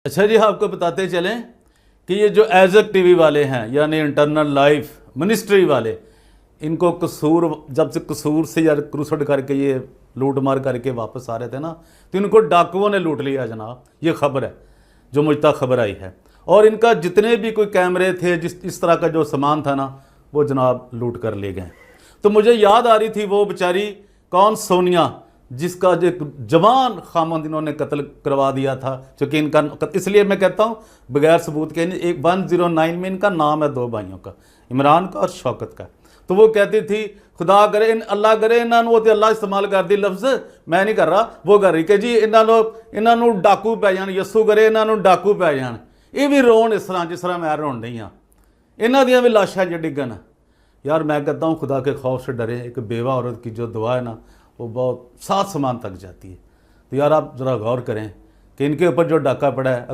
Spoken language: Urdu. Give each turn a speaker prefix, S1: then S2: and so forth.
S1: اچھا جی، آپ کو بتاتے چلیں کہ یہ جو ایزک ٹی وی والے ہیں یعنی انٹرنل لائف منسٹری والے، ان کو جب سے قصور سے یا کروسڈ کر کے یہ لوٹ مار کر کے واپس آ رہے تھے نا، تو ان کو ڈاکوؤں نے لوٹ لیا جناب. یہ خبر ہے جو مجھ تک خبر آئی ہے. اور ان کا جتنے بھی کوئی کیمرے تھے، اس طرح کا جو سامان تھا نا، وہ جناب لوٹ کر لے گئے. تو مجھے یاد آ رہی تھی وہ بیچاری کون، سونیا، جس کا جو ایک جوان خامند انہوں نے قتل کروا دیا تھا. چونکہ ان کا اس لیے میں کہتا ہوں بغیر ثبوت کے، 109 میں ان کا نام ہے دو بھائیوں کا، عمران کا اور شوکت کا. تو وہ کہتی تھی خدا کرے اللہ کرے انہوں نے، وہ تو اللہ استعمال کر دی لفظ، میں نہیں کر رہا، وہ کر رہی کہ جی انہوں ڈاکو پی جان، یسو کرے انہوں ڈاکو پی جان. یہ بھی رون اس طرح جس طرح میں رون نہیں ہاں. انہوں دیا بھی لاشاں جو ڈگن. یار میں کہتا ہوں خدا کے خوف سے ڈرے. ایک بیوہ عورت کی جو دعا ہے نا، وہ بہت سات سمان تک جاتی ہے. تو یار آپ ذرا غور کریں کہ ان کے اوپر جو ڈاکہ پڑا ہے